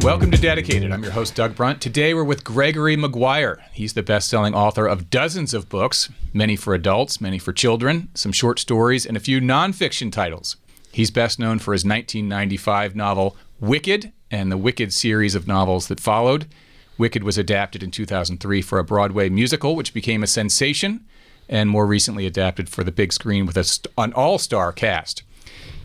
Welcome to Dedicated. I'm your host, Doug Brunt. Today we're with Gregory Maguire. He's the best-selling author of dozens of books, many for adults, many for children, some short stories, and a few nonfiction titles. He's best known for his 1995 novel, Wicked, and the Wicked series of novels that followed. Wicked was adapted in 2003 for a Broadway musical, which became a sensation, and more recently adapted for the big screen with an all-star cast.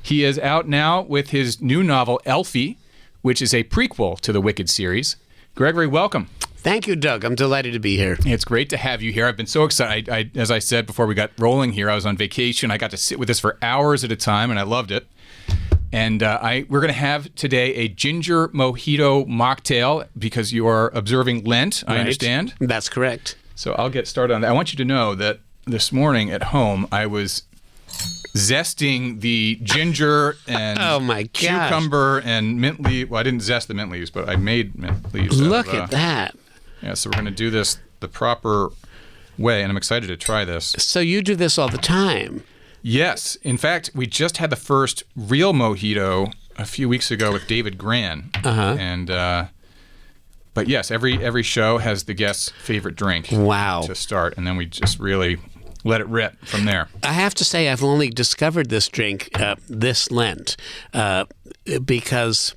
He is out now with his new novel, Elphie, which is a prequel to the Wicked series. Gregory, welcome. Thank you, Doug. I'm delighted to be here. It's great to have you here. I've been so excited. As I said before we got rolling here, I was on vacation. I got to sit with this for hours at a time, and I loved it. And we're going to have today a ginger mojito mocktail because you are observing Lent, I understand. That's correct. So I'll get started on that. I want you to know that this morning at home, I was zesting the ginger and cucumber and mint leaf. Well, I didn't zest the mint leaves, but I made mint leaves. Look at that. Yeah, so we're going to do this the proper way, and I'm excited to try this. So you do this all the time? Yes. In fact, we just had the first real mojito a few weeks ago with David Gran. And but yes, every show has the guest's favorite drink. Wow. To start, and then we just really let it rip from there. I have to say I've only discovered this drink this Lent because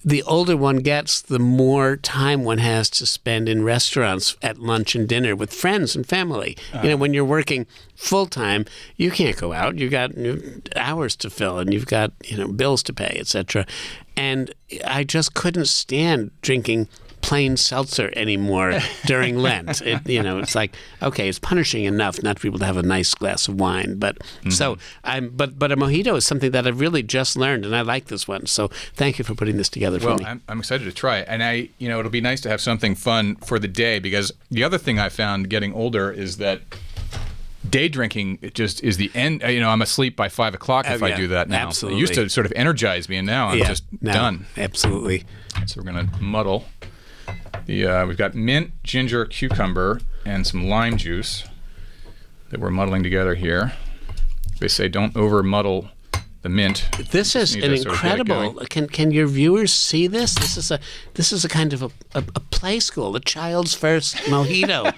the older one gets, the more time one has to spend in restaurants at lunch and dinner with friends and family. You know, when you're working full-time, you can't go out. You've got hours to fill, and you've got bills to pay, etc. And I just couldn't stand drinking plain seltzer anymore during Lent. It's like, okay, it's punishing enough not to be able to have a nice glass of wine. But so but a mojito is something that I've really just learned, and I like this one. So thank you for putting this together for me. Well, I'm excited to try it, and it'll be nice to have something fun for the day, because the other thing I found getting older is that day drinking, it just is the end. I'm asleep by 5 o'clock if I do that now. Absolutely. It used to sort of energize me, and now I'm just done. Absolutely. So we're going to muddle. We've got mint, ginger, cucumber, and some lime juice that we're muddling together here. They say don't over muddle the mint. This is an incredible. Can your viewers see this? This is a kind of a play school, a child's first mojito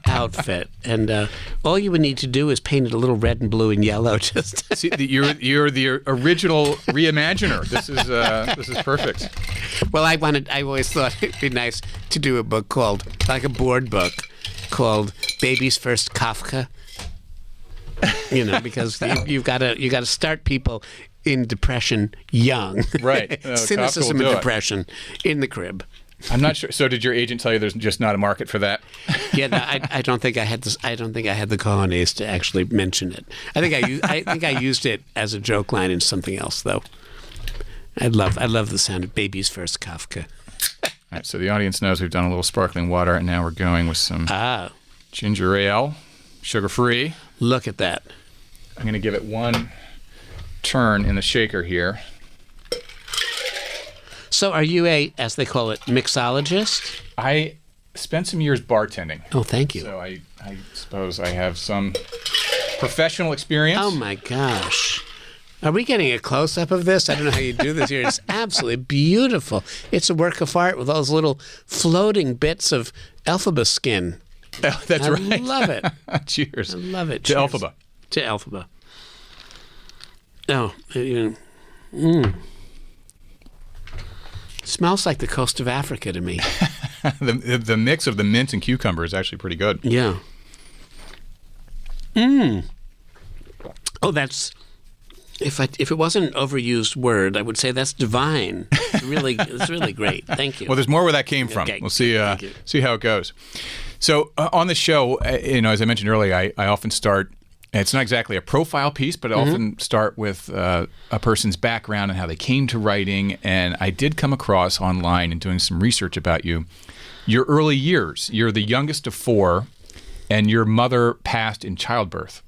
outfit, and all you would need to do is paint it a little red and blue and yellow. Just see, you're the original reimaginer. This is perfect. Well, I always thought it'd be nice to do a book called, like a board book, called Baby's First Kafka. Because you've got to start people in depression young. Right. Cynicism and depression in the crib. I'm not sure. So did your agent tell you there's just not a market for that? Yeah, no, I don't think I had this. I don't think I had the cojones to actually mention it. I think I used it as a joke line in something else, though. I love the sound of Baby's First Kafka. All right, so the audience knows we've done a little sparkling water, and now we're going with some ginger ale, sugar-free. Look at that. I'm going to give it one turn in the shaker here. So are you as they call it, mixologist? I spent some years bartending. Oh, thank you. So I suppose I have some professional experience. Oh, my gosh. Are we getting a close-up of this? I don't know how you do this here. It's absolutely beautiful. It's a work of art with those little floating bits of Elphaba skin. Oh, that's right. I love it. Cheers. I love it. To Elphaba. To Elphaba. Oh, smells like the coast of Africa to me. The mix of the mint and cucumber is actually pretty good. Yeah. Oh, that's... If it wasn't an overused word, I would say that's divine. It's really great. Thank you. Well, there's more where that came from. Okay. We'll see how it goes. So on the show, as I mentioned earlier, I often start. It's not exactly a profile piece, but I often start with a person's background and how they came to writing. And I did come across online in doing some research about you, your early years. You're the youngest of 4, and your mother passed in childbirth.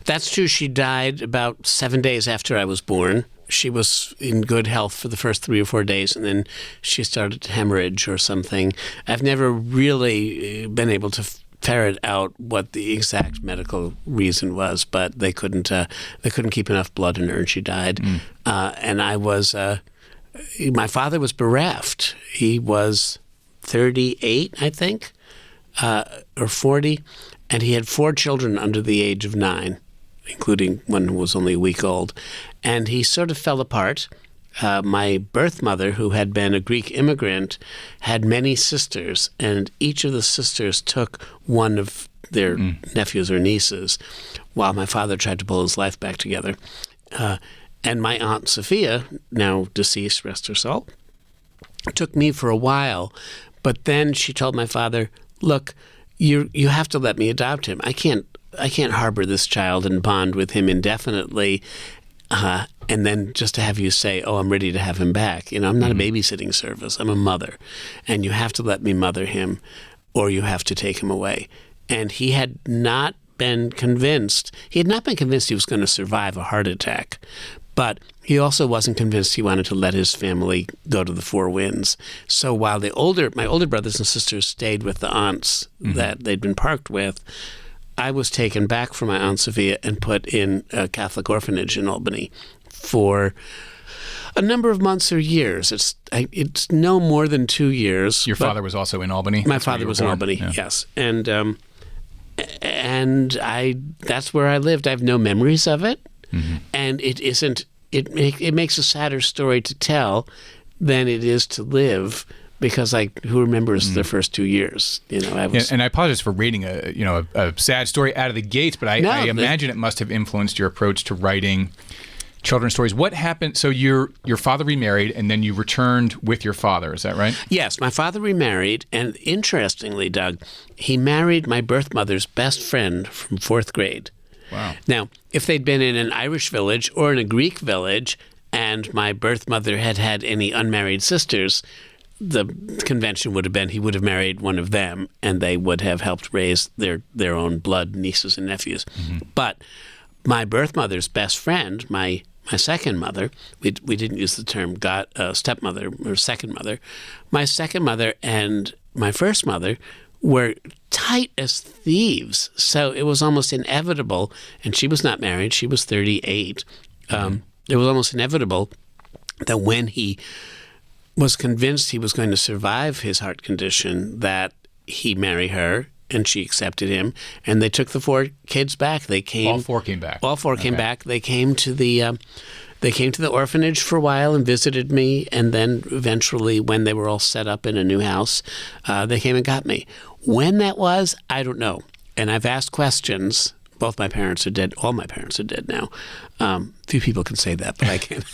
That's true. She died about 7 days after I was born. She was in good health for the first 3 or 4 days, and then she started to hemorrhage or something. I've never really been able to ferret out what the exact medical reason was, but they couldn't keep enough blood in her, and she died. And I was my father was bereft. He was 38, I think, or 40, and he had 4 children under the age of 9, including one who was only a week old. And he sort of fell apart. My birth mother, who had been a Greek immigrant, had many sisters, and each of the sisters took one of their nephews or nieces while my father tried to pull his life back together. And my Aunt Sophia, now deceased, rest her soul, took me for a while. But then she told my father, look, you have to let me adopt him. I can't harbor this child and bond with him indefinitely, and then just to have you say, oh, I'm ready to have him back. I'm not a babysitting service. I'm a mother. And you have to let me mother him, or you have to take him away. And he had not been convinced. He had not been convinced he was going to survive a heart attack. But he also wasn't convinced he wanted to let his family go to the Four Winds. So while my older brothers and sisters stayed with the aunts that they'd been parked with, I was taken back from my Aunt Sophia and put in a Catholic orphanage in Albany for a number of months or years. It's no more than 2 years. Your father was also in Albany? My father was in Albany, yes. And that's where I lived. I have no memories of it. And it isn't. It makes a sadder story to tell than it is to live, because who remembers the first 2 years? And I apologize for reading a sad story out of the gates, but I imagine it must have influenced your approach to writing children's stories. What happened? So your father remarried, and then you returned with your father. Is that right? Yes, my father remarried, and interestingly, Doug, he married my birth mother's best friend from 4th grade. Wow. Now, if they'd been in an Irish village or in a Greek village, and my birth mother had any unmarried sisters, the convention would have been he would have married one of them, and they would have helped raise their own blood nieces and nephews. But my birth mother's best friend, my second mother, we didn't use the term stepmother or second mother. My second mother and my first mother were tight as thieves. So it was almost inevitable, and she was not married, she was 38. It was almost inevitable that when he was convinced he was going to survive his heart condition, that he marry her, and she accepted him, and they took the 4 kids back. All 4 came back. All 4 came back. They came to the orphanage for a while and visited me, and then eventually, when they were all set up in a new house, they came and got me. When that was, I don't know. And I've asked questions. Both my parents are dead. All my parents are dead now. Few people can say that, but I can't.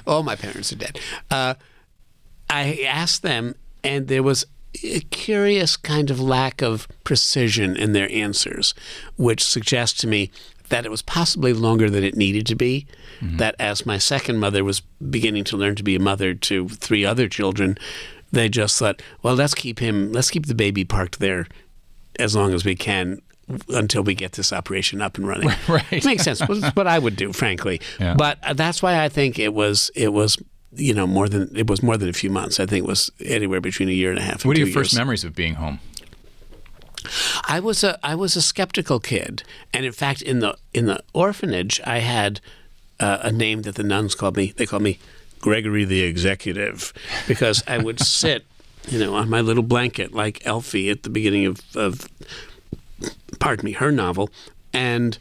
All my parents are dead. I asked them, and there was a curious kind of lack of precision in their answers, which suggests to me that it was possibly longer than it needed to be, that as my second mother was beginning to learn to be a mother to 3 other children, they just thought, well, let's keep the baby parked there as long as we can until we get this operation up and running. Right. It makes sense. It's what I would do, frankly. Yeah. But that's why I think it was more than a few months. I think it was anywhere between a year and a half and 2 years. What are your first memories of being home? I was a skeptical kid, and in fact, in the orphanage, I had a name that the nuns called me. They called me Gregory the Executive, because I would sit, on my little blanket like Elphie at the beginning of her novel, and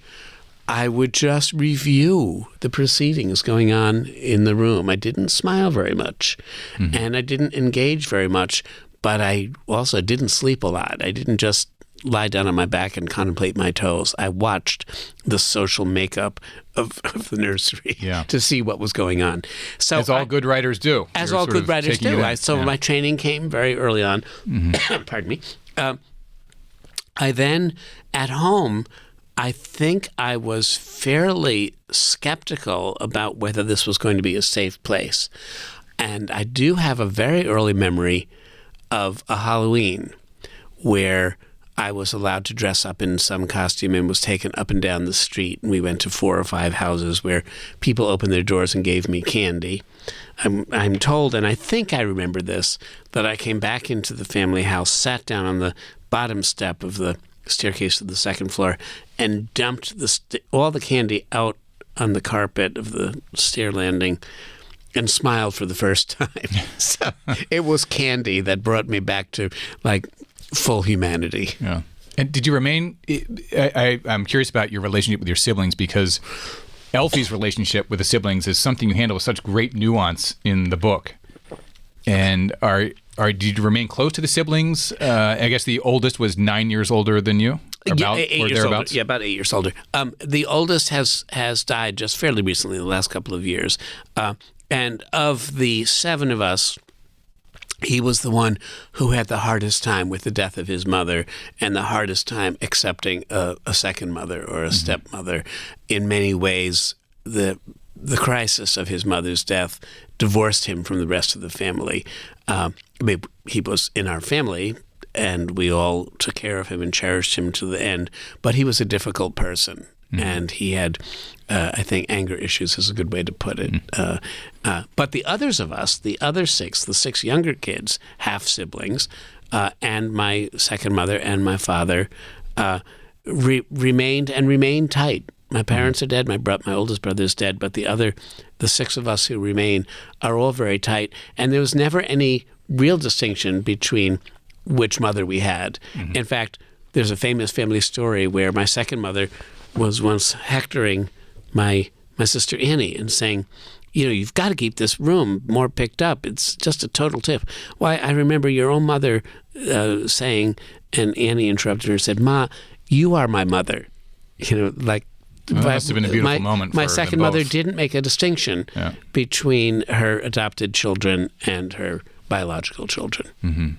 I would just review the proceedings going on in the room. I didn't smile very much, and I didn't engage very much, but I also didn't sleep a lot. I didn't just lie down on my back and contemplate my toes. I watched the social makeup of the nursery to see what was going on. So as all good writers do. As all good writers do. My training came very early on. Pardon me. I then, at home, I think I was fairly skeptical about whether this was going to be a safe place. And I do have a very early memory of a Halloween where I was allowed to dress up in some costume and was taken up and down the street. And we went to 4 or 5 houses where people opened their doors and gave me candy. I'm told, and I think I remember this, that I came back into the family house, sat down on the bottom step of the staircase to the second floor, and dumped all the candy out on the carpet of the stair landing. and smiled for the first time. So it was candy that brought me back to like full humanity. Yeah. And did you remain? I'm curious about your relationship with your siblings, because Elfie's relationship with the siblings is something you handle with such great nuance in the book. And did you remain close to the siblings? I guess the oldest was 9 years older than you. About 8 years older. Yeah, about 8 years older. The oldest has died just fairly recently, the last couple of years. And of the 7 of us, he was the one who had the hardest time with the death of his mother and the hardest time accepting a second mother or a stepmother. In many ways, the crisis of his mother's death divorced him from the rest of the family. He was in our family, and we all took care of him and cherished him to the end. But he was a difficult person, and he had, I think, anger issues is a good way to put it. But the others of us, the other 6, the 6 younger kids, half-siblings, and my second mother and my father remained tight. My parents are dead. My oldest brother is dead. But the 6 of us who remain are all very tight. And there was never any real distinction between which mother we had. In fact, there's a famous family story where my second mother was once hectoring my sister Annie and saying, you've got to keep this room more picked up. It's just a total tip. Why, I remember your own mother saying, and Annie interrupted her and said, "Ma, you are my mother." Like, well, that must have been a beautiful moment for my second them both. mother didn't make a distinction between her adopted children and her biological children.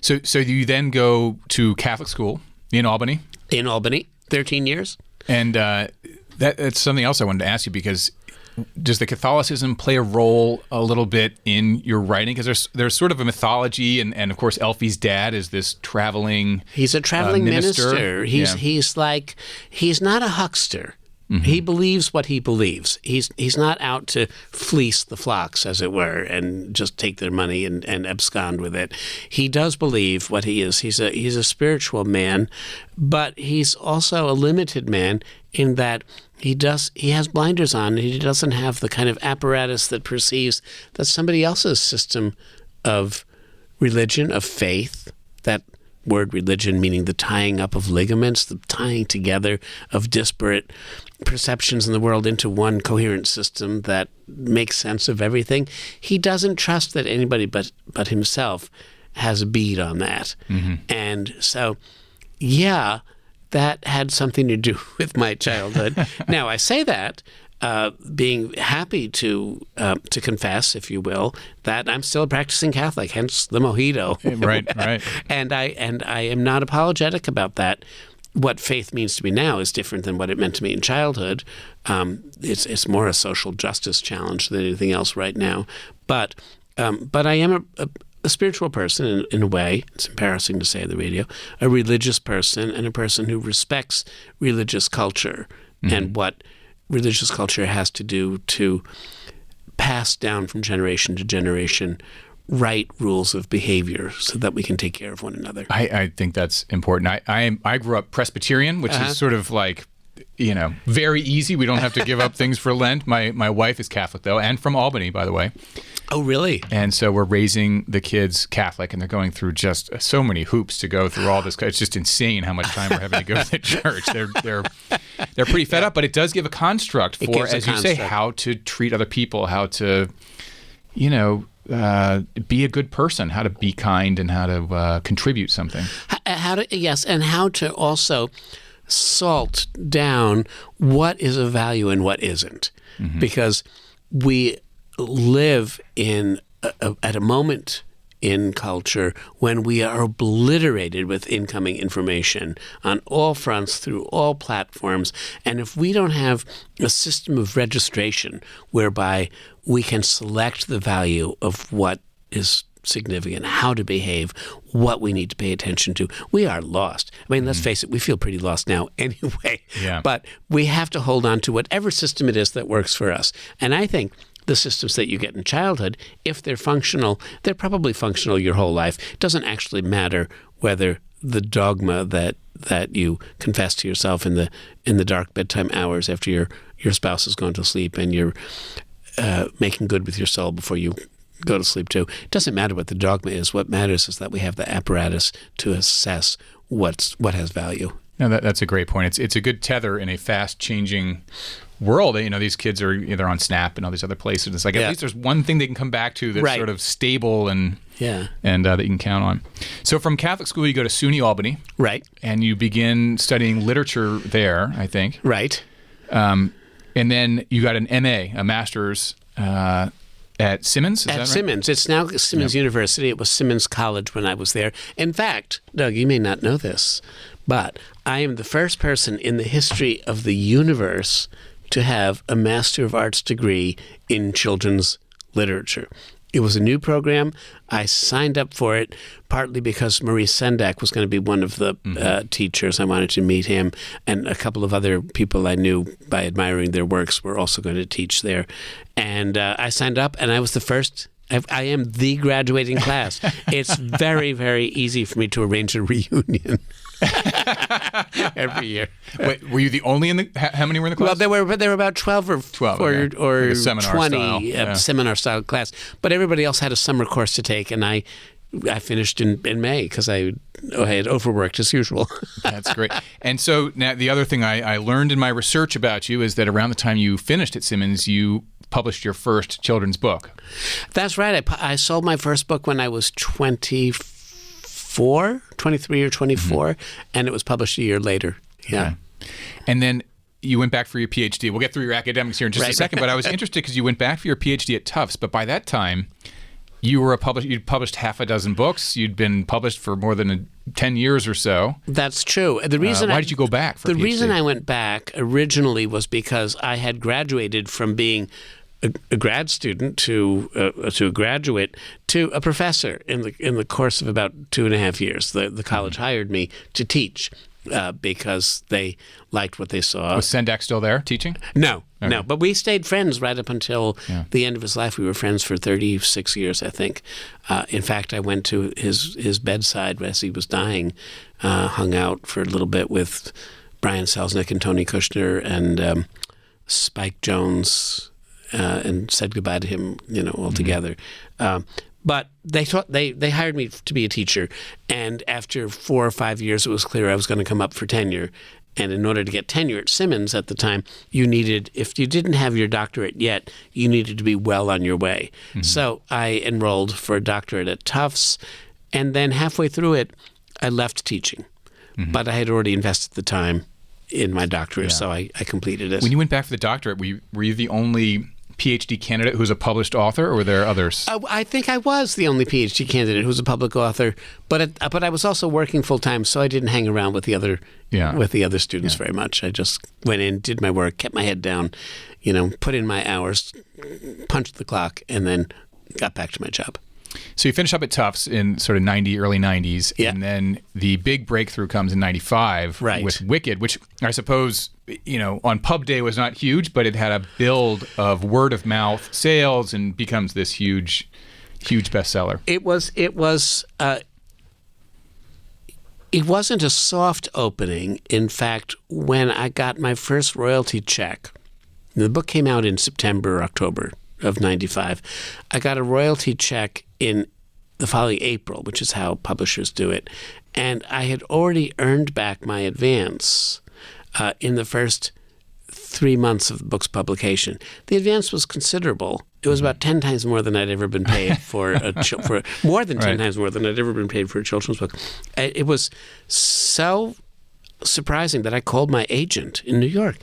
So you then go to Catholic school in Albany? In Albany, 13 years. And that's something else I wanted to ask you, because does the Catholicism play a role a little bit in your writing? Because there's sort of a mythology, and of course Elfie's dad is this traveling He's a traveling minister. He's not a huckster. He believes what he believes. He's not out to fleece the flocks, as it were, and just take their money and abscond with it. He does believe what he is. He's a spiritual man, but he's also a limited man in that he has blinders on. He doesn't have the kind of apparatus that perceives that somebody else's system of religion, of faith, that word religion meaning the tying up of ligaments, the tying together of disparate perceptions in the world into one coherent system that makes sense of everything. He doesn't trust that anybody but himself has a bead on that. And so, yeah, that had something to do with my childhood. Now, I say that being happy to confess, if you will, that I'm still a practicing Catholic, hence the mojito. Right. And I am not apologetic about that. What faith means to me now is different than what it meant to me in childhood. It's more a social justice challenge than anything else right now. But I am a spiritual person in a way. It's embarrassing to say on the radio. A religious person, and a person who respects religious culture and what religious culture has to do to pass down from generation to generation right rules of behavior so that we can take care of one another. I think that's important. I grew up Presbyterian, which is sort of like, very easy. We don't have to give up things for Lent. My wife is Catholic, though, and from Albany, by the way. Oh, really? And so we're raising the kids Catholic, and they're going through just so many hoops to go through all this. It's just insane how much time we're having to go to the church. They're pretty fed up, but it does give a construct for, as you say, how to treat other people, how to, be a good person, how to be kind, and how to contribute something. And how to also salt down what is of value and what isn't, because we live at a moment in culture when we are obliterated with incoming information on all fronts through all platforms. And if we don't have a system of registration whereby we can select the value of what is significant, how to behave, what we need to pay attention to, we are lost. I mean, let's face it, we feel pretty lost now anyway. Yeah. But we have to hold on to whatever system it is that works for us. And I think the systems that you get in childhood, if they're functional, they're probably functional your whole life. It doesn't actually matter whether the dogma that you confess to yourself in the dark bedtime hours after your spouse has gone to sleep and you're making good with your soul before you go to sleep too. It doesn't matter what the dogma is. What matters is that we have the apparatus to assess what has value. No, that's a great point. It's a good tether in a fast-changing world. These kids are either on Snap and all these other places. It's like at least there's one thing they can come back to that's sort of stable and that you can count on. So from Catholic school, you go to SUNY Albany. Right. And you begin studying literature there, I think. Right. And then you got an MA, a master's at Simmons? Is that right? Simmons. It's now Simmons University. It was Simmons College when I was there. In fact, Doug, you may not know this, but I am the first person in the history of the universe to have a Master of Arts degree in children's literature. It was a new program. I signed up for it partly because Maurice Sendak was going to be one of the teachers. I wanted to meet him, and a couple of other people I knew by admiring their works were also going to teach there. And I signed up, and I was the first. I am the graduating class. It's very, very easy for me to arrange a reunion every year. Wait, were you the only in the? How many were in the class? Well, there were about 12 or like a seminar 20 style. Seminar-style class. But everybody else had a summer course to take, and I finished in May because I had overworked as usual. That's great. And so now the other thing I learned in my research about you is that around the time you finished at Simmons, you published your first children's book. That's right. I sold my first book when I was 23 or 24, and it was published a year later. Yeah. Okay. And then you went back for your PhD. We'll get through your academics here in just a second, but I was interested because you went back for your PhD at Tufts, but by that time, you'd published half a dozen books. You'd been published for more than 10 years or so. That's true. The reason why did you go back for the PhD? reason I went back originally was because I had graduated from being a grad student to a graduate to a professor in the course of about 2.5 years. The college hired me to teach because they liked what they saw. Was Sendak still there teaching? No. But we stayed friends right up until the end of his life. We were friends for 36 years, I think. In fact, I went to his bedside as he was dying, hung out for a little bit with Brian Selznick and Tony Kushner and Spike Jones, and said goodbye to him, all together. But they hired me to be a teacher, and after 4 or 5 years, it was clear I was going to come up for tenure. And in order to get tenure at Simmons at the time, you needed, if you didn't have your doctorate yet, you needed to be well on your way. Mm-hmm. So I enrolled for a doctorate at Tufts, and then halfway through it, I left teaching. Mm-hmm. But I had already invested the time in my doctorate, so I completed it. When you went back for the doctorate, were you the only PhD candidate who was a published author, or were there others? I think I was the only PhD candidate who was a public author, but I was also working full time, so I didn't hang around with the other students very much. I just went in, did my work, kept my head down, put in my hours, punched the clock, and then got back to my job. So you finish up at Tufts in sort of early 90s, and then the big breakthrough comes in 95 with Wicked, which I suppose, on pub day was not huge, but it had a build of word of mouth sales and becomes this huge bestseller. It wasn't a soft opening. In fact, when I got my first royalty check, the book came out in September or October of 95, I got a royalty check in the following April, which is how publishers do it. And I had already earned back my advance in the first 3 months of the book's publication. The advance was considerable. It was about 10 times more than I'd ever been paid for more than 10 times more than I'd ever been paid for a children's book. It was so surprising that I called my agent in New York.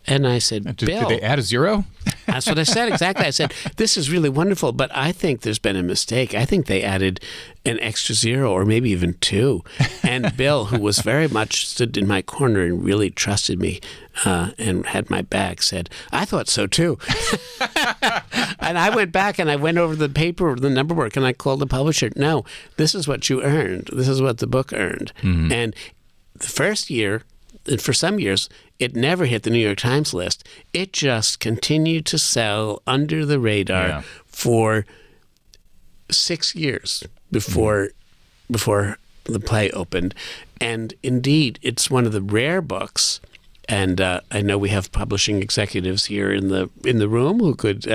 And I said, Bill. Did they add a zero? That's what I said, exactly. I said, this is really wonderful, but I think there's been a mistake. I think they added an extra 0 or maybe even 2. And Bill, who was very much stood in my corner and really trusted me and had my back, said, I thought so too. And I went back and I went over the paper, the number work, and I called the publisher. No, this is what you earned. This is what the book earned. Mm-hmm. And the first year, for some years, it never hit the New York Times list. It just continued to sell under the radar for 6 years before the play opened. And indeed, it's one of the rare books And I know we have publishing executives here in the room who could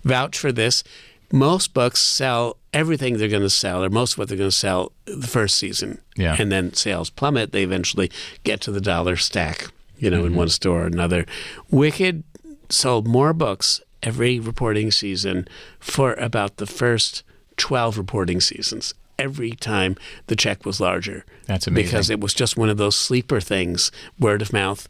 vouch for this. Most books sell everything they're going to sell, or most of what they're going to sell the first season. Yeah. And then sales plummet. They eventually get to the dollar stack, in one store or another. Wicked sold more books every reporting season for about the first 12 reporting seasons. Every time the check was larger. That's amazing. Because it was just one of those sleeper things, word of mouth.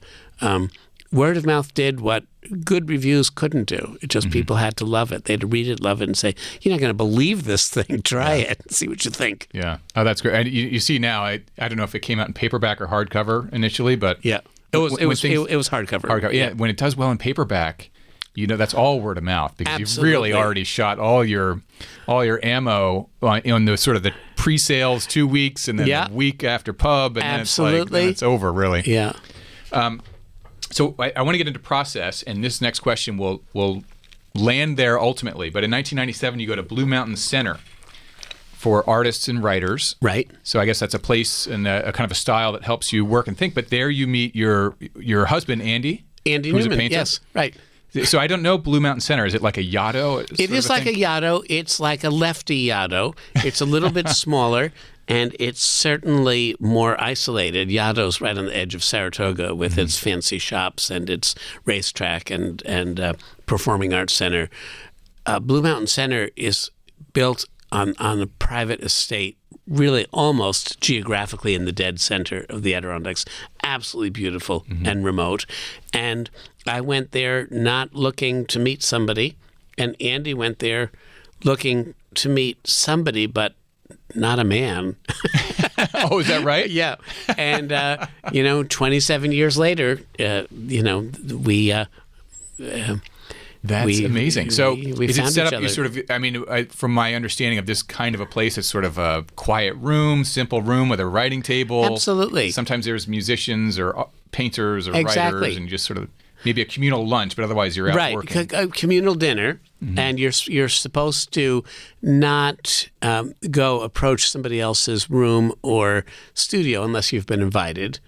Word of mouth did what good reviews couldn't do. It just people had to love it. They had to read it, love it, and say, "You're not going to believe this thing. Try it and see what you think." Yeah. Oh, that's great. And you see now, I don't know if it came out in paperback or hardcover initially, but yeah, it was hardcover. Hardcover. Yeah. When it does well in paperback, that's all word of mouth because Absolutely. you've really already shot all your ammo on the sort of the pre-sales 2 weeks and then the week after pub, and then it's over really. Yeah. So I want to get into process, and this next question will land there ultimately. But in 1997, you go to Blue Mountain Center for artists and writers. Right. So I guess that's a place and a kind of a style that helps you work and think. But there you meet your husband, Andy. Andy who's Newman. a painter. Yes. Right. So I don't know Blue Mountain Center. Is it like a Yaddo? It is like a Yaddo. It's like a lefty Yaddo. It's a little bit smaller, and it's certainly more isolated. Yaddo's right on the edge of Saratoga with its fancy shops and its racetrack and performing arts center. Blue Mountain Center is built on a private estate, really almost geographically in the dead center of the Adirondacks. Absolutely beautiful and remote. And I went there not looking to meet somebody, and Andy went there looking to meet somebody, but not a man. Oh, is that right? Yeah. And, 27 years later, we... That's amazing. So we is it found set each up, you other. sort of, from my understanding of this kind of a place, it's sort of a quiet room, simple room with a writing table. Absolutely. Sometimes there's musicians or painters or Exactly. writers, and just sort of maybe a communal lunch, but otherwise you're out working. Right, a communal dinner, and you're supposed to not go approach somebody else's room or studio unless you've been invited.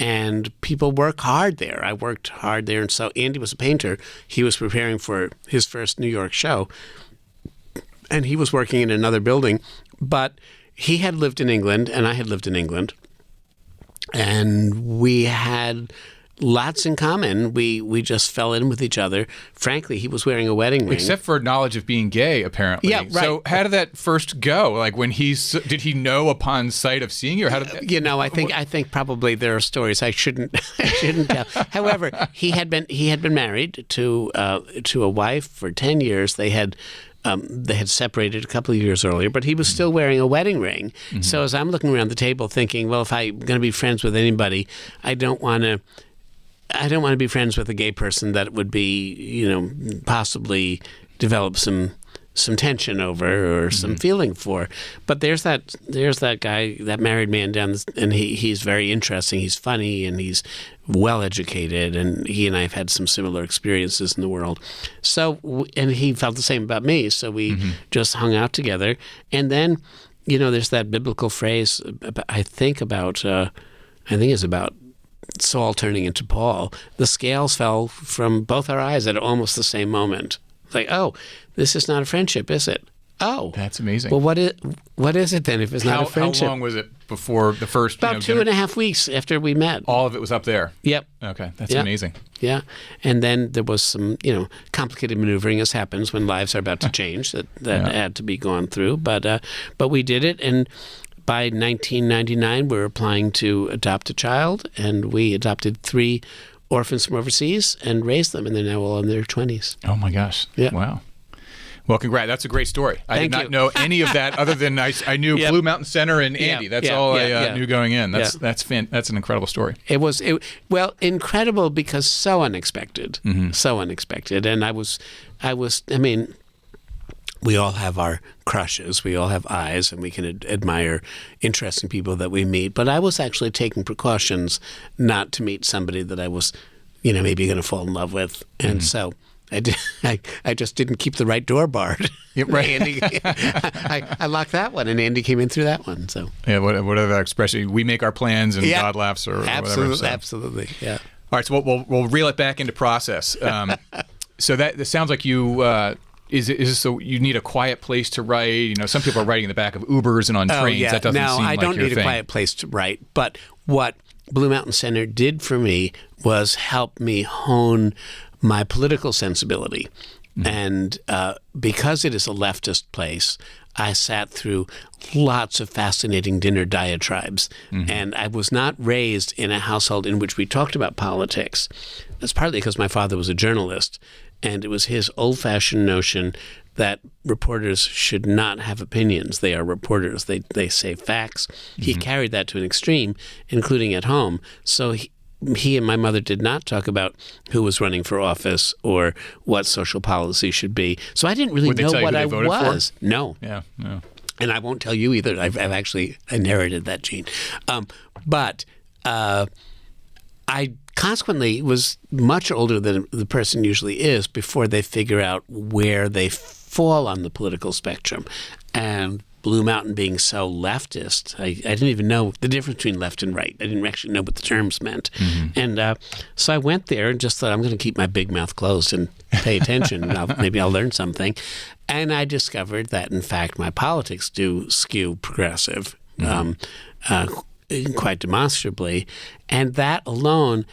And people work hard there. I worked hard there, and so Andy was a painter. He was preparing for his first New York show, and he was working in another building. But he had lived in England, and I had lived in England, and we had lots in common. We just fell in with each other. Frankly, he was wearing a wedding ring. Except for knowledge of being gay, apparently. Yeah, right. So how did that first go? Like did he know upon sight of seeing you? Or how did that, I think probably there are stories I shouldn't tell. However, he had been married to a wife for 10 years. They had separated a couple of years earlier, but he was still wearing a wedding ring. So as I'm looking around the table thinking, well, if I'm going to be friends with anybody, I don't want to be friends with a gay person that would be, possibly develop some tension over or some feeling for. But there's that guy, that married man and he's very interesting. He's funny and he's well educated, and he and I have had some similar experiences in the world. So, and he felt the same about me. So we just hung out together. And then, there's that biblical phrase. I think it's about Saul turning into Paul. The scales fell from both our eyes at almost the same moment. Like, oh, this is not a friendship, is it? Oh, that's amazing. Well, what is it then if it's not a friendship? How long was it before the first? About 2.5 weeks after we met. All of it was up there. Yep. Okay, that's amazing. Yeah, and then there was some, complicated maneuvering, as happens when lives are about to change, that had to be gone through. But we did it, and by 1999, we were applying to adopt a child, and we adopted 3 orphans from overseas and raised them, and they're now all in their 20s. Oh my gosh! Yeah. Wow. Well, congrats. That's a great story. I did not know any of that other than I knew Blue Mountain Center and Andy. That's all I knew going in. That's an incredible story. It was incredible because so unexpected, so unexpected. And I mean, we all have our crushes. We all have eyes, and we can admire interesting people that we meet. But I was actually taking precautions not to meet somebody that I was, maybe going to fall in love with. And so I just didn't keep the right door barred. Yeah, right. Andy, I locked that one, and Andy came in through that one. So yeah, whatever that expression, we make our plans and God laughs, or absolutely, whatever. So. Absolutely, yeah. All right, so we'll reel it back into process. So that sounds like you. Is this so you need a quiet place to write? You know, some people are writing in the back of Ubers and on trains. Oh, yeah. That doesn't seem I like don't your need thing. a quiet place to write. But what Blue Mountain Center did for me was help me hone my political sensibility. And because it is a leftist place, I sat through lots of fascinating dinner diatribes. And I was not raised in a household in which we talked about politics. That's partly because my father was a journalist, and it was his old-fashioned notion that reporters should not have opinions. They are reporters. They say facts. He carried that to an extreme, including at home. So he and my mother did not talk about who was running for office or what social policy should be. So I didn't really know what I was. For? No. Yeah. No. And I won't tell you either. I've actually inherited that gene. But I consequently was much older than the person usually is before they figure out where they fall on the political spectrum. And Blue Mountain being so leftist, I didn't even know the difference between left and right. I didn't actually know what the terms meant. And so I went there and just thought, I'm going to keep my big mouth closed and pay attention. And maybe I'll learn something. And I discovered that, in fact, my politics do skew progressive quite demonstrably. And that alone,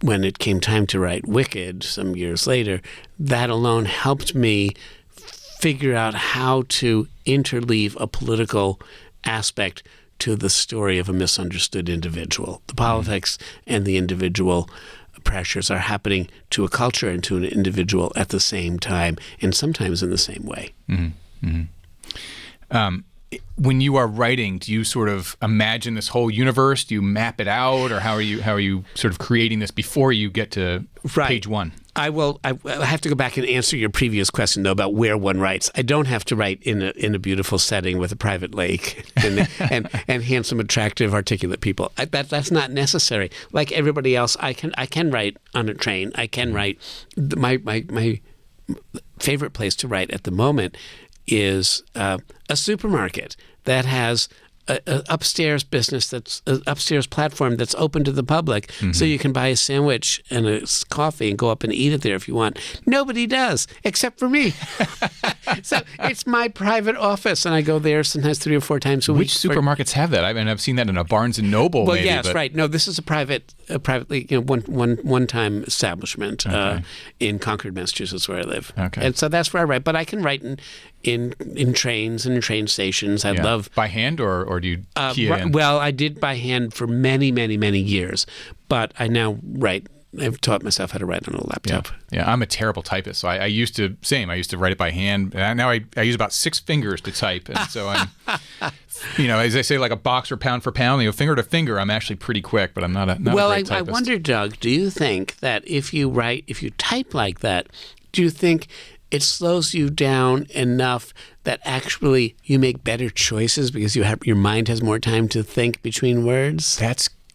when it came time to write Wicked some years later, that alone helped me figure out how to interleave a political aspect to the story of a misunderstood individual. The politics and the individual pressures are happening to a culture and to an individual at the same time, and sometimes in the same way. When you are writing, do you sort of imagine this whole universe? Do you map it out, or how are you sort of creating this before you get to page one? I have to go back and answer your previous question, though, about where one writes. I don't have to write in a beautiful setting with a private lake and handsome, attractive, articulate people. That's not necessary. Like everybody else, I can write on a train. I can write. My favorite place to write at the moment is a supermarket that has an upstairs business, that's an upstairs platform that's open to the public, so you can buy a sandwich and a coffee and go up and eat it there if you want. Nobody does, except for me. So it's my private office, and I go there sometimes 3 or 4 times a week. Which supermarkets have that? I mean, I've seen that in a Barnes and Noble. Well, maybe, yes, right. No, this is a privately one-time establishment in Concord, Massachusetts, where I live. Okay. And so that's where I write. But I can write in trains and in train stations. I love by hand, or do you key it in? Well, I did by hand for many, many, many years, but I now write. I've taught myself how to write on a laptop. Yeah, I'm a terrible typist. So I used to write it by hand. And now I use about 6 fingers to type. And so I'm, as they say, like a boxer pound for pound, finger to finger, I'm actually pretty quick, but I'm not a great typist. I wonder, Doug, do you think that if you type like that, do you think it slows you down enough that actually you make better choices because your mind has more time to think between words?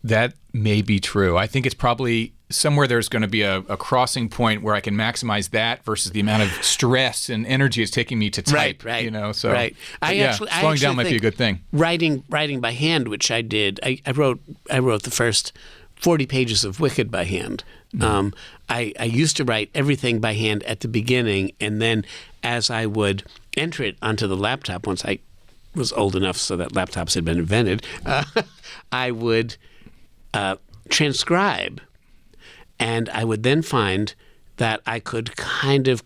That may be true. I think it's probably somewhere there's going to be a crossing point where I can maximize that versus the amount of stress and energy it's taking me to type. Right. So right. Slowing down might be a good thing. Writing by hand, which I did. I wrote the first 40 pages of Wicked by hand. I used to write everything by hand at the beginning, and then as I would enter it onto the laptop, once I was old enough so that laptops had been invented, I would transcribe, and I would then find that I could kind of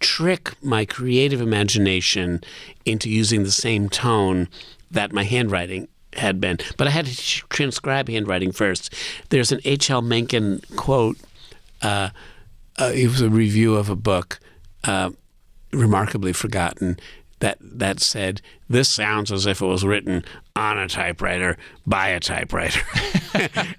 trick my creative imagination into using the same tone that my handwriting had been. But I had to transcribe handwriting first. There's an H.L. Mencken quote. It was a review of a book, remarkably forgotten, that said, "This sounds as if it was written on a typewriter by a typewriter."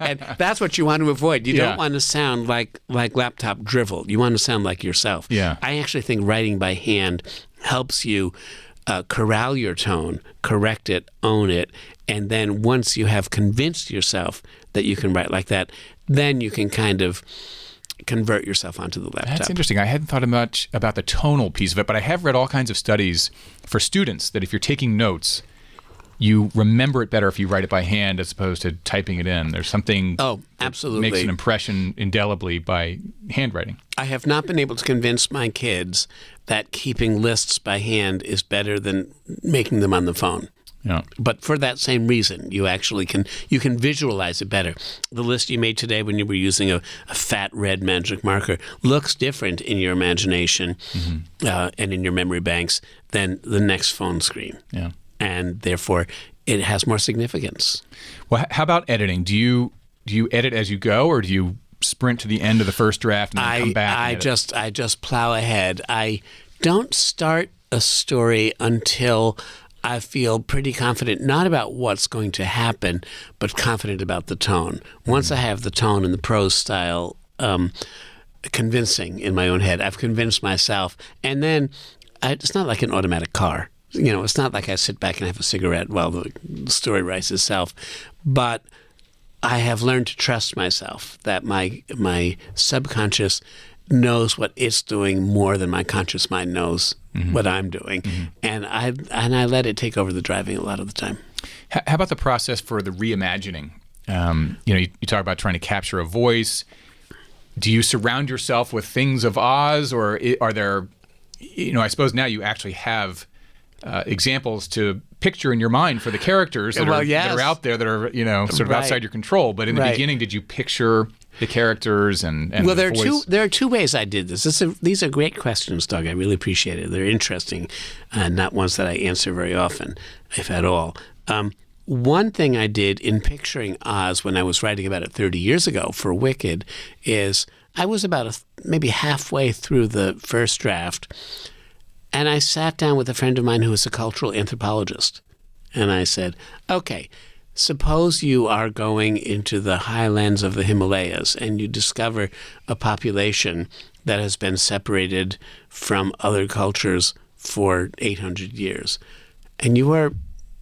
And that's what you want to avoid. You don't want to sound like laptop drivel. You want to sound like yourself. Yeah. I actually think writing by hand helps you corral your tone, correct it, own it, and then once you have convinced yourself that you can write like that, then you can kind of convert yourself onto the laptop. That's interesting. I hadn't thought much about the tonal piece of it, but I have read all kinds of studies for students that if you're taking notes, you remember it better if you write it by hand as opposed to typing it in. There's something absolutely that makes an impression indelibly by handwriting. I have not been able to convince my kids that keeping lists by hand is better than making them on the phone. Yeah. But for that same reason, you actually can visualize it better. The list you made today when you were using a fat red magic marker looks different in your imagination and in your memory banks than the next phone screen. Yeah. And therefore, it has more significance. Well, how about editing? Do you edit as you go, or do you sprint to the end of the first draft and then come back? I just plow ahead. I don't start a story until I feel pretty confident, not about what's going to happen, but confident about the tone. Once I have the tone and the prose style convincing in my own head, I've convinced myself, and then it's not like an automatic car. It's not like I sit back and have a cigarette while the story writes itself. But I have learned to trust myself, that my subconscious knows what it's doing more than my conscious mind knows what I'm doing. And I let it take over the driving a lot of the time. How about the process for the reimagining? You talk about trying to capture a voice. Do you surround yourself with things of Oz, or are there, I suppose now you actually have examples to picture in your mind for the characters that are out there that are sort of outside your control. But in the beginning, did you picture the characters and well, the voice? There are two ways I did this. These are great questions, Doug. I really appreciate it. They're interesting, not ones that I answer very often, if at all. One thing I did in picturing Oz when I was writing about it 30 years ago for Wicked is I was about maybe halfway through the first draft, and I sat down with a friend of mine who is a cultural anthropologist. And I said, okay, suppose you are going into the highlands of the Himalayas and you discover a population that has been separated from other cultures for 800 years. And you are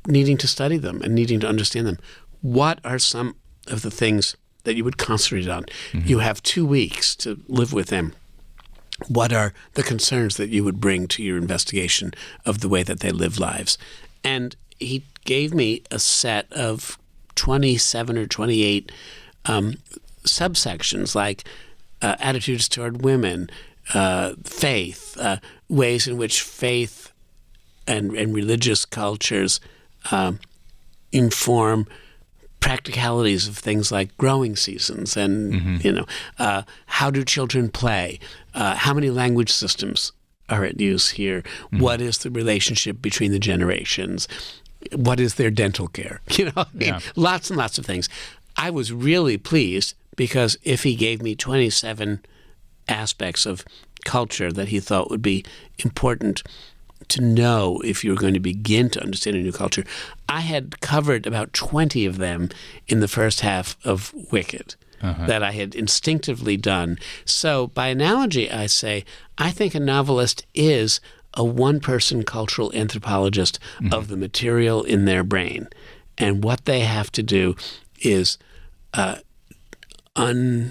needing to study them and needing to understand them. What are some of the things that you would concentrate on? You have 2 weeks to live with them. What are the concerns that you would bring to your investigation of the way that they live lives? And he gave me a set of 27 or 28 subsections, like attitudes toward women, faith, ways in which faith and religious cultures inform practicalities of things like growing seasons and, how do children play? How many language systems are at use here? What is the relationship between the generations? What is their dental care? Lots and lots of things. I was really pleased because if he gave me 27 aspects of culture that he thought would be important to know if you were going to begin to understand a new culture, I had covered about 20 of them in the first half of Wicked that I had instinctively done. So by analogy, I say, I think a novelist is a one-person cultural anthropologist of the material in their brain. And what they have to do is uncloak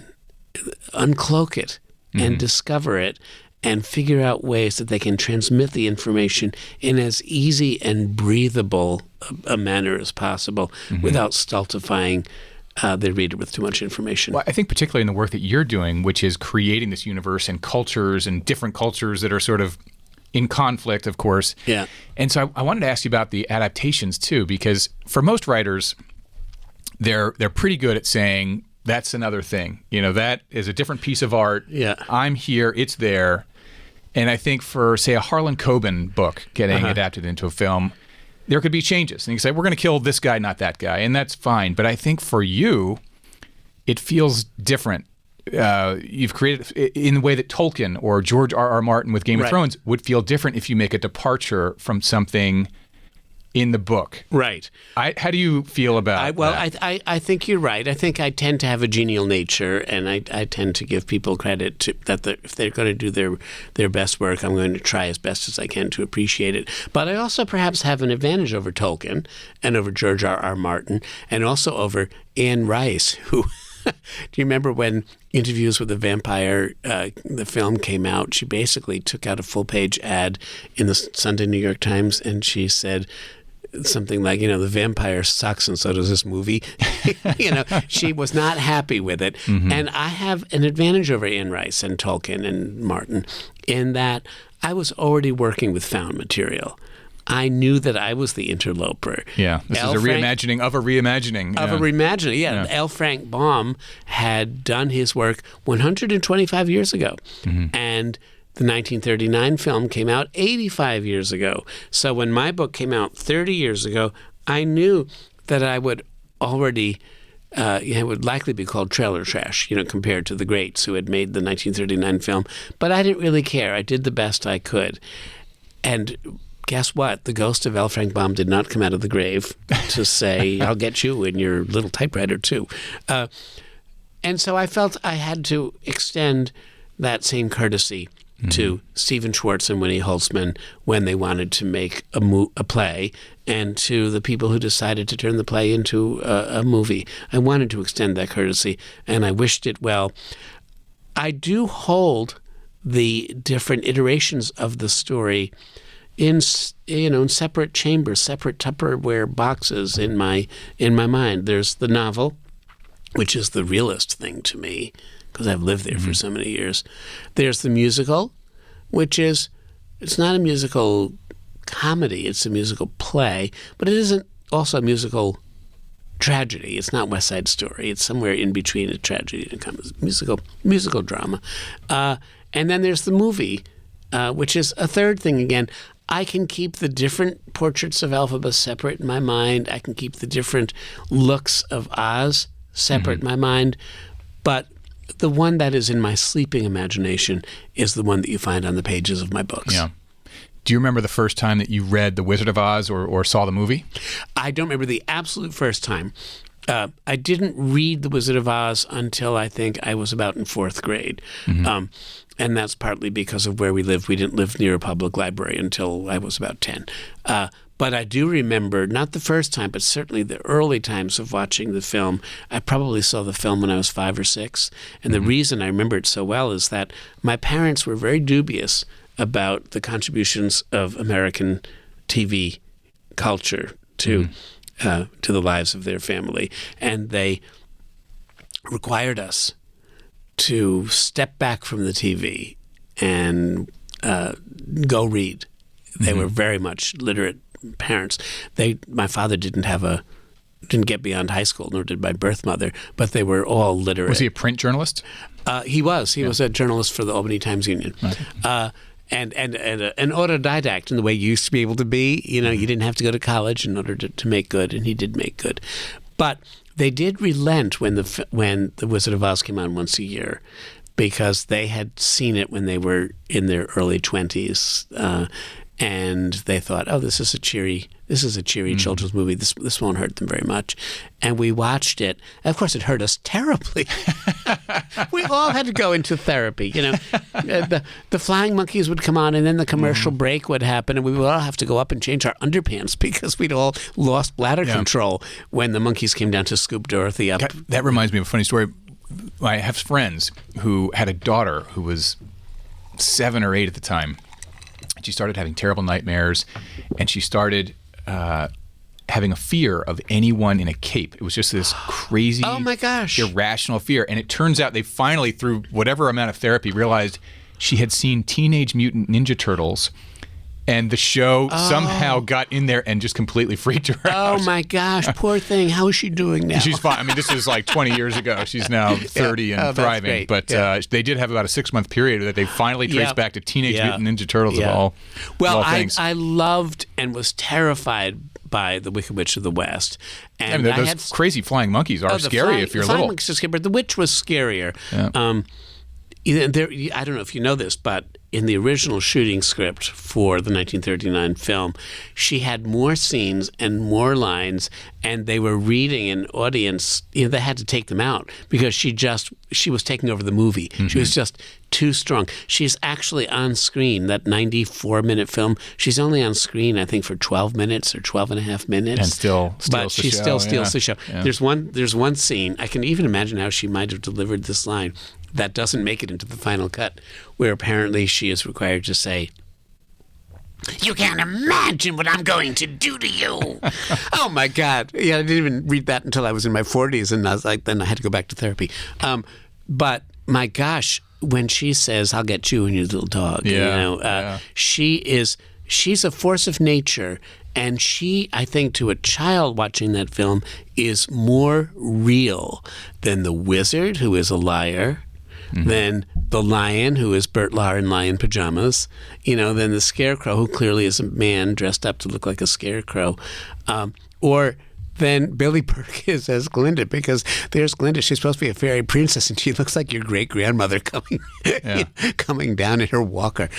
it and discover it and figure out ways that they can transmit the information in as easy and breathable a manner as possible without stultifying the reader with too much information. Well, I think particularly in the work that you're doing, which is creating this universe and cultures and different cultures that are sort of in conflict, of course. Yeah. And so I wanted to ask you about the adaptations too, because for most writers, they're pretty good at saying, that's another thing. That is a different piece of art. Yeah. I'm here, it's there. And I think for, say, a Harlan Coben book getting adapted into a film, there could be changes. And you can say, we're going to kill this guy, not that guy, and that's fine. But I think for you, it feels different. You've created in the way that Tolkien or George R.R. Martin with Game of Thrones would feel different if you make a departure from something in the book. Right. How do you feel about that? I think you're right. I think I tend to have a genial nature, and I tend to give people credit that if they're going to do their best work, I'm going to try as best as I can to appreciate it. But I also perhaps have an advantage over Tolkien and over George R.R. Martin and also over Anne Rice, who you remember when Interviews with the Vampire, the film came out? She basically took out a full-page ad in the Sunday New York Times, and she said something like, the vampire sucks and so does this movie. She was not happy with it. Mm-hmm. And I have an advantage over Anne Rice and Tolkien and Martin in that I was already working with found material. I knew that I was the interloper. Yeah, this is a reimagining of a reimagining. Of a reimagining, yeah. L. Frank Baum had done his work 125 years ago. Mm-hmm. And the 1939 film came out 85 years ago. So when my book came out 30 years ago, I knew that I would already, it would likely be called trailer trash, compared to the greats who had made the 1939 film. But I didn't really care. I did the best I could. And guess what? The ghost of L. Frank Baum did not come out of the grave to say, I'll get you in your little typewriter too. And so I felt I had to extend that same courtesy to Stephen Schwartz and Winnie Holzman when they wanted to make a play, and to the people who decided to turn the play into a movie. I wanted to extend that courtesy, and I wished it well. I do hold the different iterations of the story in separate chambers, separate Tupperware boxes in my mind. There's the novel, which is the realest thing to me, because I've lived there for so many years. There's the musical, which is, it's not a musical comedy, it's a musical play, but it isn't also a musical tragedy. It's not West Side Story. It's somewhere in between a tragedy and a musical drama. And then there's the movie, which is a third thing again. I can keep the different portraits of Elphaba separate in my mind. I can keep the different looks of Oz separate in my mind, but the one that is in my sleeping imagination is the one that you find on the pages of my books. Yeah. Do you remember the first time that you read The Wizard of Oz or saw the movie? I don't remember the absolute first time. I didn't read The Wizard of Oz until I think I was about in fourth grade. Mm-hmm. And that's partly because of where we lived. We didn't live near a public library until I was about 10. But I do remember, not the first time, but certainly the early times of watching the film. I probably saw the film when I was 5 or 6. And the reason I remember it so well is that my parents were very dubious about the contributions of American TV culture to the lives of their family. And they required us to step back from the TV and go read. They were very much literate parents. My father didn't get beyond high school, nor did my birth mother, but they were all literate. Was he a print journalist? He was. He was a journalist for the Albany Times-Union. Right. And an autodidact in the way you used to be able to be. You didn't have to go to college in order to make good, and he did make good. But they did relent when the Wizard of Oz came on once a year, because they had seen it when they were in their early 20s, and they thought, "Oh, this is a cheery children's movie. This won't hurt them very much." And we watched it. Of course, it hurt us terribly. We all had to go into therapy. The flying monkeys would come on, and then the commercial break would happen, and we would all have to go up and change our underpants because we'd all lost bladder control when the monkeys came down to scoop Dorothy up. That reminds me of a funny story. I have friends who had a daughter who was 7 or 8 at the time. She started having terrible nightmares, and she started having a fear of anyone in a cape. It was just this crazy, oh my gosh, irrational fear. And it turns out they finally, through whatever amount of therapy, realized she had seen Teenage Mutant Ninja Turtles, and the show somehow got in there and just completely freaked her out. Oh my gosh, poor thing. How is she doing now? She's fine. I mean, this was like 20 years ago. She's now 30 and thriving. But they did have about a 6-month period that they finally traced back to Teenage Mutant Ninja Turtles of all things. I loved and was terrified by The Wicked Witch of the West. And those crazy flying monkeys are scary if you're little. The flying monkeys are scary, but the witch was scarier. Yeah. I don't know if you know this, but in the original shooting script for the 1939 film, she had more scenes and more lines, and they were reading an audience. They had to take them out because she was taking over the movie. Mm-hmm. She was just too strong. She's actually on screen, that 94-minute film. She's only on screen, I think, for 12 minutes or 12 and a half minutes. And still but she still steals the show. Yeah. There's one scene, I can even imagine how she might have delivered this line, that doesn't make it into the final cut, where apparently she is required to say, "You can't imagine what I'm going to do to you." Oh, my God. Yeah, I didn't even read that until I was in my 40s, and I was like, then I had to go back to therapy. But, my gosh, when she says, "I'll get you and your little dog," she's a force of nature. And she, I think, to a child watching that film, is more real than the wizard, who is a liar, than the lion, who is Bert Lahr in lion pajamas, than the scarecrow, who clearly is a man dressed up to look like a scarecrow, or than Billy Perkins as Glinda, because there's Glinda. She's supposed to be a fairy princess, and she looks like your great-grandmother coming down in her walker.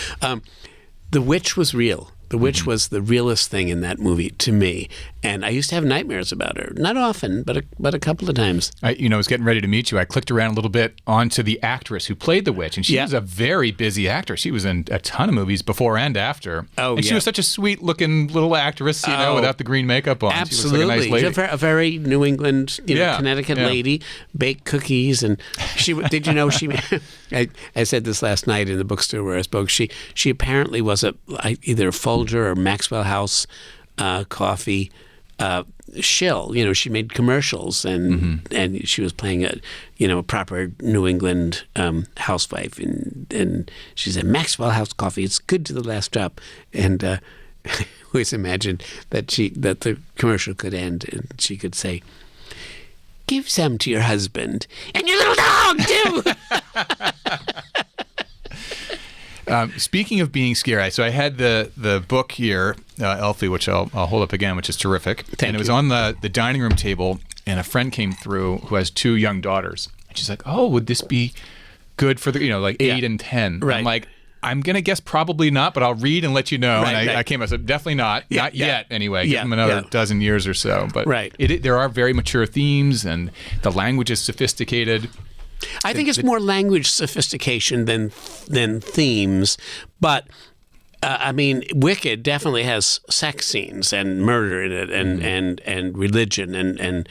The witch was real. The witch was the realest thing in that movie to me, and I used to have nightmares about her. Not often, but a couple of times. I was getting ready to meet you. I clicked around a little bit onto the actress who played the witch, and she was a very busy actor. She was in a ton of movies before and after. Oh, and she was such a sweet-looking little actress, without the green makeup on. Absolutely, she was like a nice lady. She's a very New England, Connecticut lady. Baked cookies, and she. Did you know she? I said this last night in the bookstore where I spoke. She apparently was either a Folger or Maxwell House coffee shill. She made commercials, and she was playing a proper New England housewife, and she said, "Maxwell House coffee, it's good to the last drop." And I always imagined that the commercial could end and she could say, "Give some to your husband and your little dog too." Speaking of being scary, so I had the book here, Elphie, which I'll hold up again, which is terrific. And it was on the dining room table, and a friend came through who has 2 young daughters. And she's like, "Oh, would this be good for the 8 and 10?" Right. I'm like, "I'm going to guess probably not, but I'll read and let you know." Right, and I came up and said, "Definitely not. Not yet, anyway. Give them another dozen years or so." But there are very mature themes, and the language is sophisticated. I think it's more language sophistication than themes, but Wicked definitely has sex scenes and murder in it, and religion and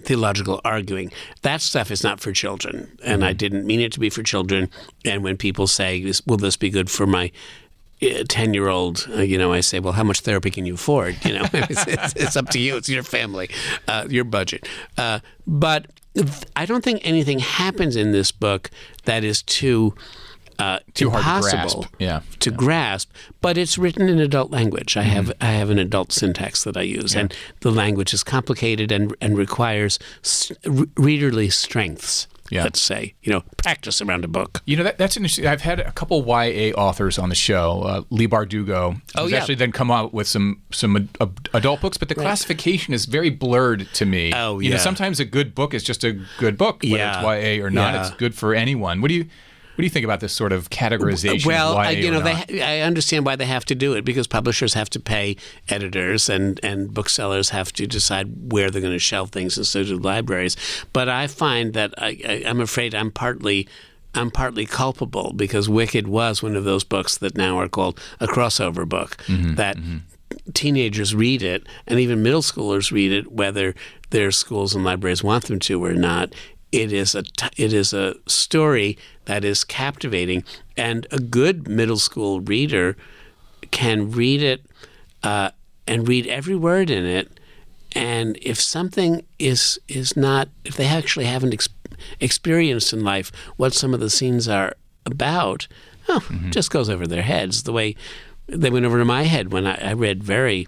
theological arguing. That stuff is not for children, and I didn't mean it to be for children. And when people say, "Will this be good for my 10-year-old, I say, "Well, how much therapy can you afford?" It's up to you. It's your family, your budget. But I don't think anything happens in this book that is too impossible to grasp. But it's written in adult language. I have an adult syntax that I use, and the language is complicated and requires readerly strengths. Let's say, practice around a book. That's interesting. I've had a couple YA authors on the show. Lee Bardugo has actually then come out with some adult books, but the classification is very blurred to me. Sometimes a good book is just a good book, whether it's YA or not. It's good for anyone. What do you think about this sort of categorization? Well, of YA or not? I understand why they have to do it, because publishers have to pay editors and booksellers have to decide where they're going to shelve things, and so do libraries. But I find that I'm afraid I'm partly culpable, because Wicked was one of those books that now are called a crossover book, that teenagers read it, and even middle schoolers read it, whether their schools and libraries want them to or not. It is a story that is captivating, and a good middle school reader can read it and read every word in it. And if something is not, if they actually haven't experienced in life what some of the scenes are about, it just goes over their heads the way they went over to my head when I read very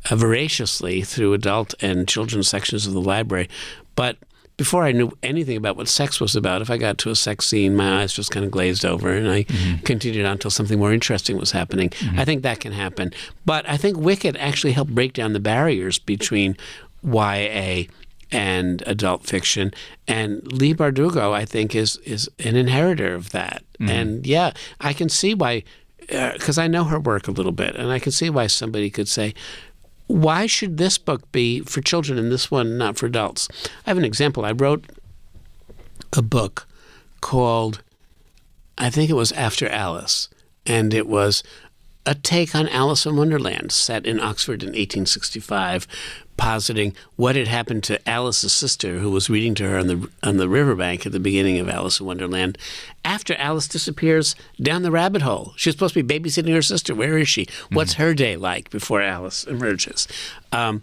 voraciously through adult and children's sections of the library. But before I knew anything about what sex was about, if I got to a sex scene, my eyes just kind of glazed over, and I continued on until something more interesting was happening. I think that can happen. But I think Wicked actually helped break down the barriers between YA and adult fiction. And Lee Bardugo, I think, is an inheritor of that. And yeah, I can see why, because I know her work a little bit, and I can see why somebody could say, why should this book be for children and this one not for adults? I have an example. I wrote a book called, I think it was After Alice, and it was a take on Alice in Wonderland, set in Oxford in 1865, positing what had happened to Alice's sister, who was reading to her on the riverbank at the beginning of Alice in Wonderland, after Alice disappears down the rabbit hole. She's supposed to be babysitting her sister. Where is she? What's her day like before Alice emerges? I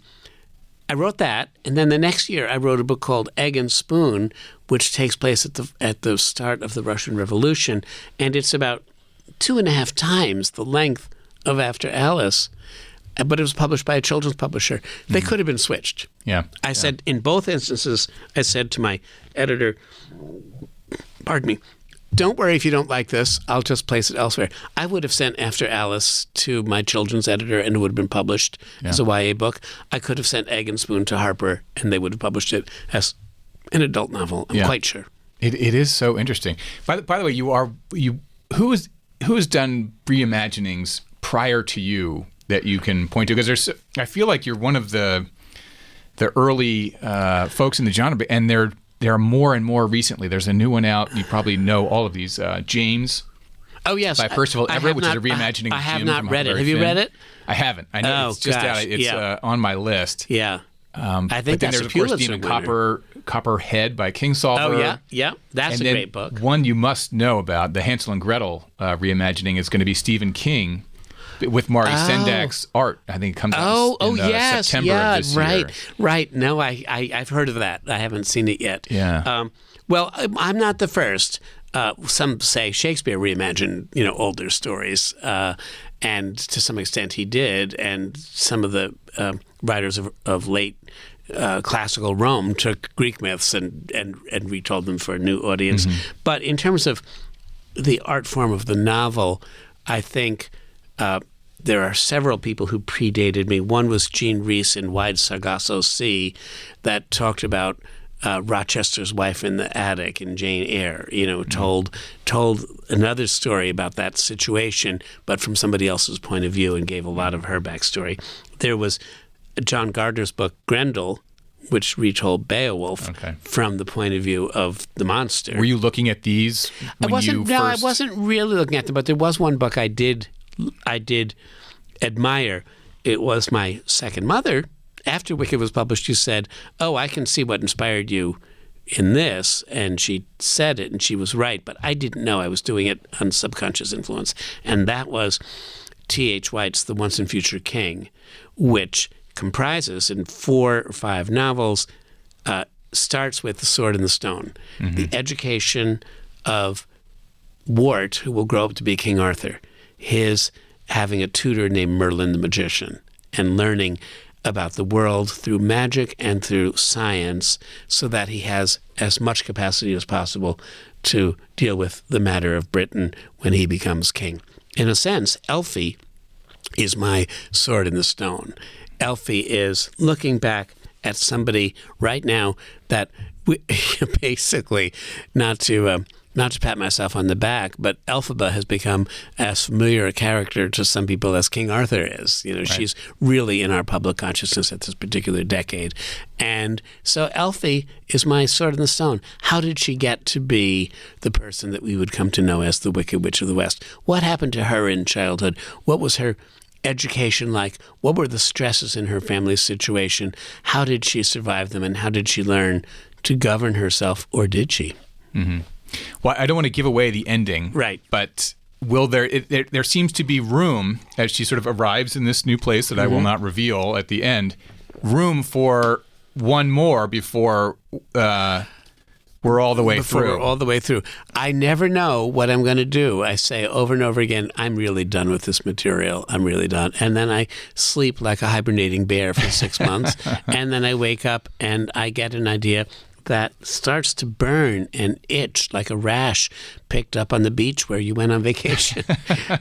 wrote that, and then the next year I wrote a book called Egg and Spoon, which takes place at the start of the Russian Revolution, and it's about 2.5 times the length of After Alice, but it was published by a children's publisher. They could have been switched. Yeah. I said, in both instances, I said to my editor, pardon me, don't worry if you don't like this, I'll just place it elsewhere. I would have sent After Alice to my children's editor and it would have been published as a YA book. I could have sent Egg and Spoon to Harper and they would have published it as an adult novel, I'm quite sure. It is so interesting. By the way, who has done reimaginings prior to you that you can point to? Because I feel like you're one of the early folks in the genre, and there are more and more recently. There's a new one out. You probably know all of these. James. Oh, yes. By Percival Everett, which is a reimagining of I have Jim not from read it. Have Huckleberry you read it? I haven't. I know it's just out. It's on my list. Yeah. I think but then that's there's, a of course, Pulitzer Demon Copperhead by Kingsolver. Oh, yeah. That's a great book. One you must know about, the Hansel and Gretel reimagining, is going to be Stephen King with Mari Sendak's art. I think it comes out in September of this year. Right. No, I've heard of that. I haven't seen it yet. Yeah. Well, I'm not the first. Some say Shakespeare reimagined, older stories, and to some extent he did. And some of the writers of late classical Rome took Greek myths and retold them for a new audience. But in terms of the art form of the novel, I think there are several people who predated me. One was Jean Rhys in Wide Sargasso Sea, that talked about Rochester's wife in the attic in Jane Eyre, told another story about that situation, but from somebody else's point of view, and gave a lot of her backstory. There was John Gardner's book, Grendel, which retold Beowulf from the point of view of the monster. Were you looking at these when I wasn't really looking at them, but there was one book I did admire. It was My Second Mother. After Wicked was published, you said, "Oh, I can see what inspired you in this," and she said it, and she was right, but I didn't know I was doing it on subconscious influence, and that was T.H. White's The Once and Future King, which comprises, in 4 or 5 novels, starts with The Sword and the Stone, the education of Wart, who will grow up to be King Arthur, his having a tutor named Merlin the Magician, and learning about the world through magic and through science, so that he has as much capacity as possible to deal with the matter of Britain when he becomes king. In a sense, Elphie is my Sword in the Stone. Elphie is looking back at somebody right now that basically, not to pat myself on the back, but Elphaba has become as familiar a character to some people as King Arthur is. She's really in our public consciousness at this particular decade. And so Elphie is my Sword in the Stone. How did she get to be the person that we would come to know as the Wicked Witch of the West? What happened to her in childhood? What was her education like? What were the stresses in her family situation? How did she survive them? And how did she learn to govern herself, or did she? Well, I don't want to give away the ending, right? But there seems to be room, as she sort of arrives in this new place that I will not reveal at the end, room for one more before we're all the way through. We're all the way through. I never know what I'm going to do. I say over and over again, I'm really done with this material. I'm really done. And then I sleep like a hibernating bear for 6 months. And then I wake up and I get an idea that starts to burn and itch like a rash picked up on the beach where you went on vacation.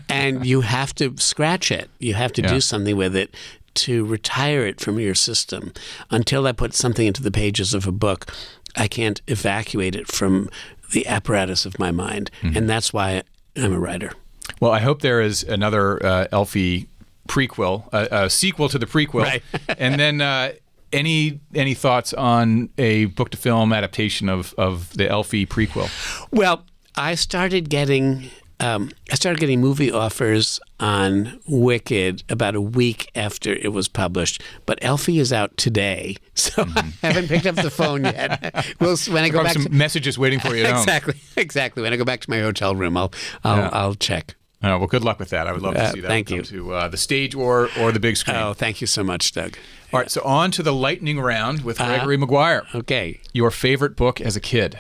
And you have to scratch it. You have to do something with it to retire it from your system. Until I put something into the pages of a book, I can't evacuate it from the apparatus of my mind. And that's why I'm a writer. Well, I hope there is another Elphie prequel, a sequel to the prequel. Right. And then any thoughts on a book-to-film adaptation of the Elphie prequel? Well, I started getting movie offers on Wicked about a week after it was published, but Elphie is out today, so I haven't picked up the phone yet. When I go back, some messages waiting for you at home. Exactly. When I go back to my hotel room, I'll check. Oh, well, good luck with that. I would love to see that. Thank you. To the stage or the big screen. Oh, thank you so much, Doug. All right, so on to the lightning round with Gregory Maguire. Okay. Your favorite book as a kid?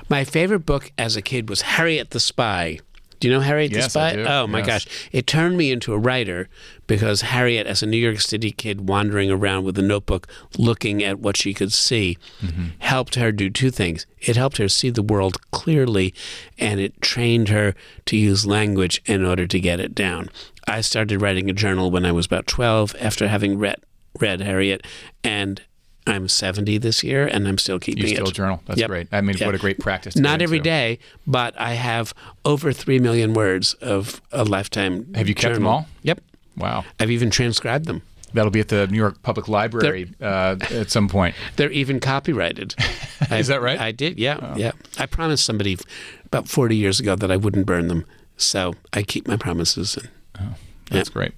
My favorite book as a kid was Harriet the Spy. Do you know Harriet the Spy? I do. Oh, my gosh. It turned me into a writer because Harriet, as a New York City kid wandering around with a notebook looking at what she could see, helped her do two things. It helped her see the world clearly, and it trained her to use language in order to get it down. I started writing a journal when I was about 12 after having read Harriet, and I'm 70 this year, and I'm still keeping it. You still journal. That's great. I mean, what a great practice to Not get every into. day, but I have over 3 million words of a lifetime Have you kept them all? Yep. Wow. I've even transcribed them. That'll be at the New York Public Library at some point. They're even copyrighted. Is that right? I did, yeah. Yeah. I promised somebody about 40 years ago that I wouldn't burn them, so I keep my promises. That's great.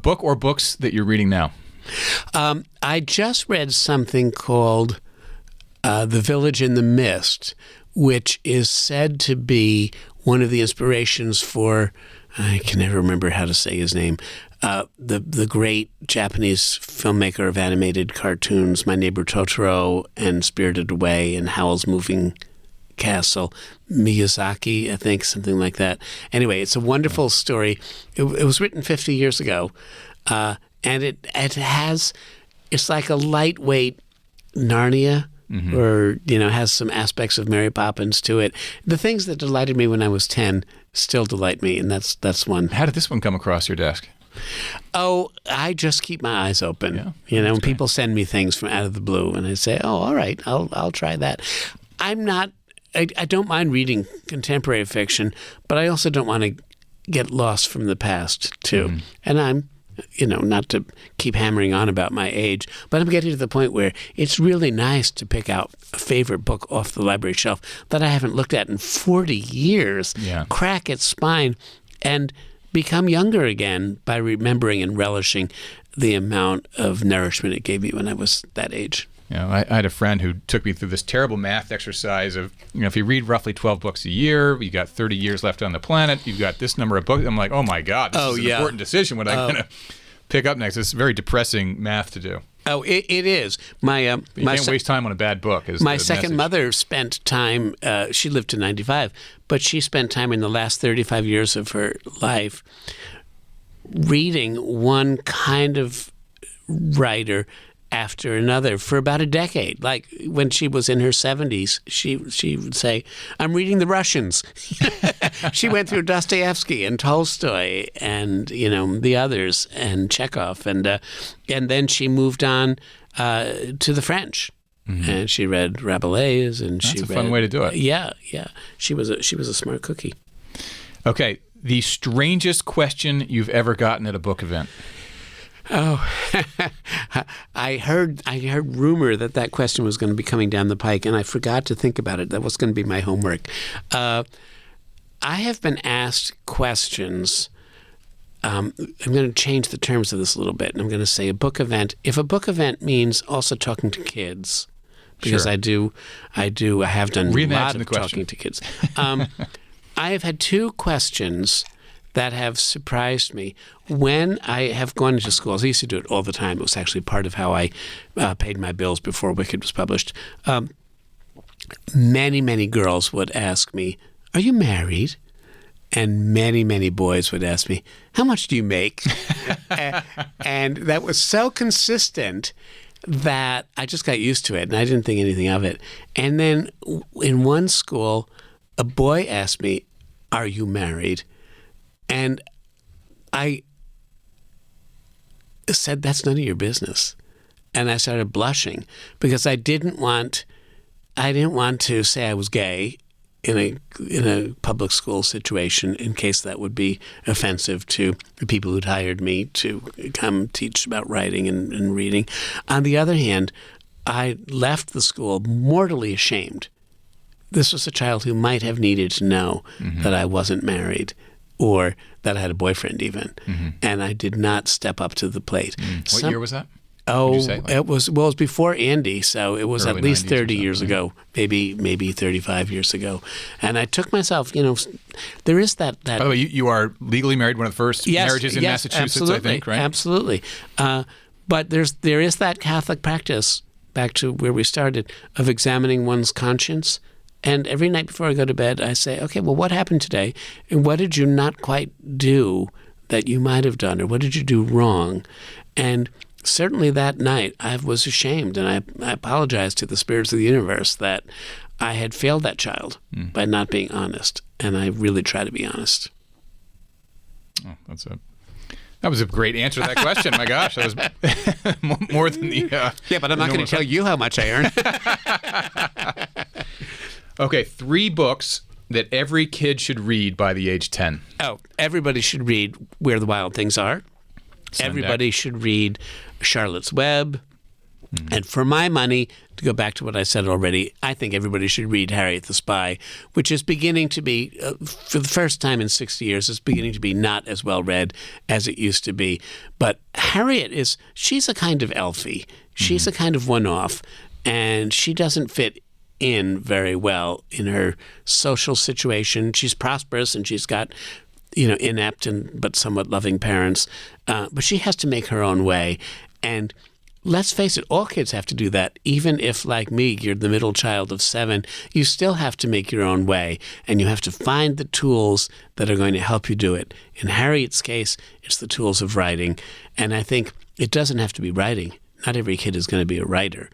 Book or books that you're reading now? I just read something called The Village in the Mist, which is said to be one of the inspirations for, I can never remember how to say his name, the great Japanese filmmaker of animated cartoons, My Neighbor Totoro and Spirited Away and Howl's Moving Castle, Miyazaki, I think, something like that. Anyway, it's a wonderful story. It was written 50 years ago. And it's like a lightweight Narnia, or has some aspects of Mary Poppins to it. The things that delighted me when I was 10 still delight me, and that's one. How did this one come across your desk? Oh, I just keep my eyes open. Yeah, when people send me things from out of the blue, and I say, "Oh, all right, I'll try that." I don't mind reading contemporary fiction, but I also don't want to get lost from the past too. And I'm not to keep hammering on about my age, but I'm getting to the point where it's really nice to pick out a favorite book off the library shelf that I haven't looked at in 40 years, crack its spine, and become younger again by remembering and relishing the amount of nourishment it gave me when I was that age. I had a friend who took me through this terrible math exercise of, if you read roughly 12 books a year, you got 30 years left on the planet, you've got this number of books. I'm like, oh my God, this is an important decision. What I'm going to pick up next? It's very depressing math to do. Oh, it is. You can't waste time on a bad book. My second mother spent time, she lived to 95, but she spent time in the last 35 years of her life reading one kind of writer after another for about a decade. Like when she was in her 70s, she would say, "I'm reading the Russians." She went through Dostoevsky and Tolstoy and the others and Chekhov, and then she moved on to the French. And she read Rabelais, and That's a fun way to do it. Yeah. She was a smart cookie. Okay, the strangest question you've ever gotten at a book event. Oh, I heard rumor that question was going to be coming down the pike, and I forgot to think about it. That was going to be my homework. I have been asked questions. I'm going to change the terms of this a little bit, and I'm going to say a book event. If a book event means also talking to kids, because I have done a lot of talking to kids. I have had two questions that have surprised me. When I have gone into schools, I used to do it all the time. It was actually part of how I paid my bills before Wicked was published. Many, many girls would ask me, "Are you married?" And many, many boys would ask me, "How much do you make?" And that was so consistent that I just got used to it, and I didn't think anything of it. And then in one school, a boy asked me, "Are you married?" And said, "That's none of your business." And I started blushing because I didn't want to say I was gay in a public school situation in case that would be offensive to the people who'd hired me to come teach about writing and reading. On the other hand, I left the school mortally ashamed. This was a child who might have needed to know that I wasn't married or that I had a boyfriend even. And I did not step up to the plate. What year was that? Oh, it was before Andy, so it was Early at least 90s 30 years ago, maybe 35 years ago. And I took myself, there is that. By the way, you are legally married, one of the first marriages in Massachusetts, absolutely, I think, right? Absolutely. But there is that Catholic practice, back to where we started, of examining one's conscience. And every night before I go to bed, I say, okay, well, what happened today? And what did you not quite do that you might have done? Or what did you do wrong? And certainly that night, I was ashamed, and I apologized to the spirits of the universe that I had failed that child by not being honest, and I really try to be honest. Oh, that was a great answer to that question. My gosh, that was more than the... yeah, but I'm not going to tell you how much I earn. Okay, 3 books that every kid should read by the age 10. Oh, everybody should read Where the Wild Things Are. Everybody should read Charlotte's Web. And for my money, to go back to what I said already, I think everybody should read Harriet the Spy, which is beginning to be, for the first time in 60 years, it's beginning to be not as well read as it used to be. But Harriet she's a kind of Elphie. She's a kind of one-off, and she doesn't fit in very well in her social situation. She's prosperous, and she's got inept but somewhat loving parents. But she has to make her own way. And let's face it, all kids have to do that. Even if, like me, you're the middle child of 7, you still have to make your own way. And you have to find the tools that are going to help you do it. In Harriet's case, it's the tools of writing. And I think it doesn't have to be writing. Not every kid is going to be a writer.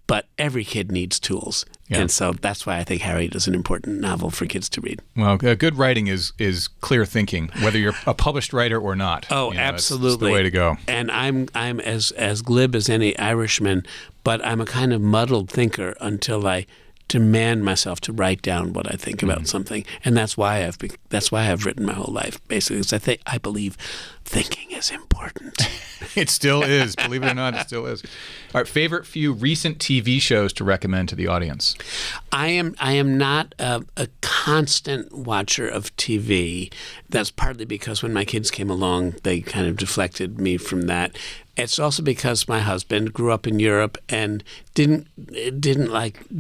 But every kid needs tools. Yeah. And so that's why I think Harriet is an important novel for kids to read. Well, good writing is clear thinking, whether you're a published writer or not. Oh, absolutely. It's the way to go. And I'm as glib as any Irishman, but I'm a kind of muddled thinker until I demand myself to write down what I think about something. And that's why I've written my whole life, basically, because I believe thinking is important. It still is. Believe it or not, it still is. All right, favorite few recent TV shows to recommend to the audience? I am not a constant watcher of TV. That's partly because when my kids came along, they kind of deflected me from that. It's also because my husband grew up in Europe and didn't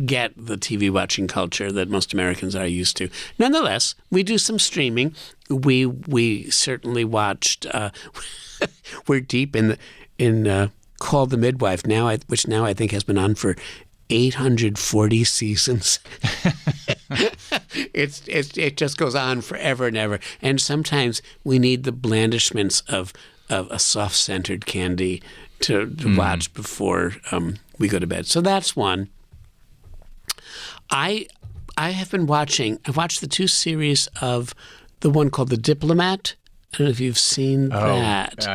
get the TV watching culture that most Americans are used to. Nonetheless, we do some streaming. We certainly watched. We're deep in Call the Midwife now, which now I think has been on for 840 seasons. It just goes on forever and ever. And sometimes we need the blandishments of a soft-centered candy to watch before we go to bed. So that's one. I have been watching. I watched the 2 series of the one called The Diplomat. I don't know if you've seen that.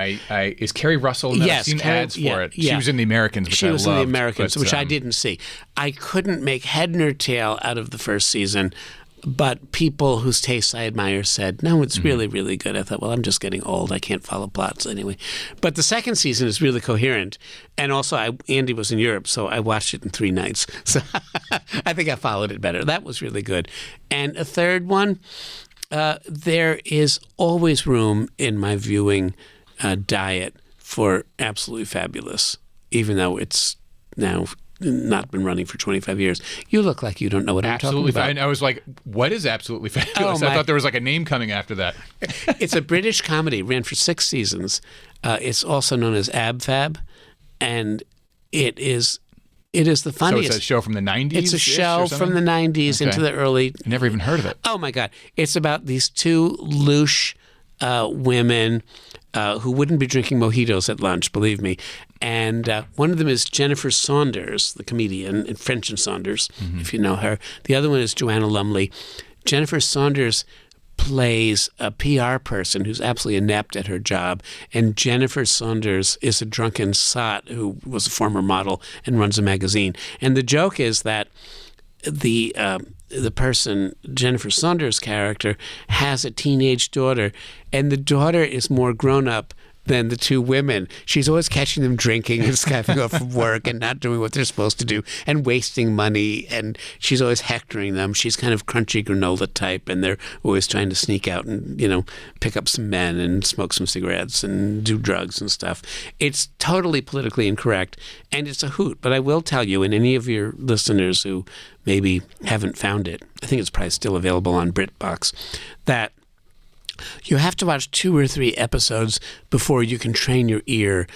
Is Carrie Russell? No, Yes, I've seen ads for it. Yeah. She was in The Americans, which she was in The Americans, but, which I didn't see. I couldn't make head nor tail out of the first season, but people whose tastes I admire said, no, it's really, really good. I thought, well, I'm just getting old. I can't follow plots anyway. But the second season is really coherent. And also, Andy was in Europe, so I watched it in 3 nights. So I think I followed it better. That was really good. And a third one, there is always room in my viewing diet for absolutely fabulous, even though it's now not been running for 25 years. You look like you don't know what I'm talking about. I was like, what is absolutely fabulous? I thought there was like a name coming after that. It's a British comedy, ran for 6 seasons. It's also known as Abfab, and it is the funniest. So it's a show from the 90s? It's a show from the 90s into the early... I never even heard of it. Oh, my God. It's about these 2 louche women who wouldn't be drinking mojitos at lunch, believe me. And one of them is Jennifer Saunders, the comedian, in French and Saunders, if you know her. The other one is Joanna Lumley. Jennifer Saunders plays a PR person who's absolutely inept at her job, and Jennifer Saunders is a drunken sot who was a former model and runs a magazine. And the joke is that the person, Jennifer Saunders' character, has a teenage daughter, and the daughter is more grown up than the two women. She's always catching them drinking and scaffing off from work and not doing what they're supposed to do and wasting money, and she's always hectoring them. She's kind of crunchy granola type, and they're always trying to sneak out and, pick up some men and smoke some cigarettes and do drugs and stuff. It's totally politically incorrect, and it's a hoot. But I will tell you, and any of your listeners who maybe haven't found it, I think it's probably still available on BritBox, that you have to watch 2 or 3 episodes before you can train your ear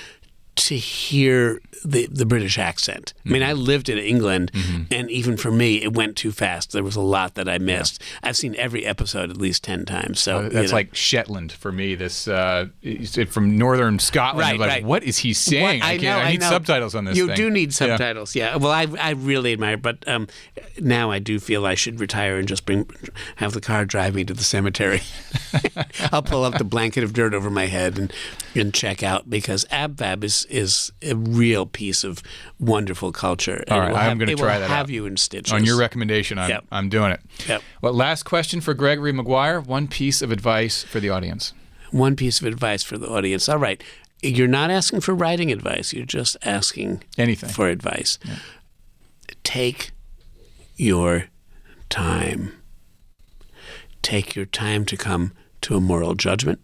to hear the British accent. I mean, I lived in England, and even for me, it went too fast. There was a lot that I missed. Yeah. I've seen every episode at least 10 times. So that's like Shetland for me. This from northern Scotland. Right. What is he saying? I need subtitles on this. You thing. do need subtitles. Yeah. Well, I really admire, but now I do feel I should retire and just have the car drive me to the cemetery. I'll pull up the blanket of dirt over my head and check out, because Abfab is a real piece of wonderful culture. All right, I'm going to try that out. It will have you in stitches. On your recommendation, I'm doing it. Yep. Well, last question for Gregory Maguire. One piece of advice for the audience. One piece of advice for the audience. All right. You're not asking for writing advice. You're just asking for advice. Yeah. Take your time. Take your time to come to a moral judgment.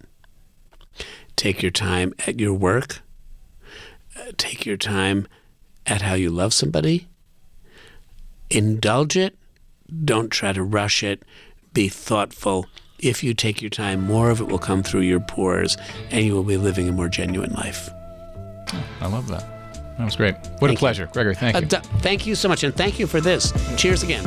Take your time at your work. Take your time at how you love somebody. Indulge it. Don't try to rush it. Be thoughtful. If you take your time, more of it will come through your pores, and you will be living a more genuine life. I love that. That was great. What a pleasure. Gregory, thank you. Thank you so much, and thank you for this. Cheers again.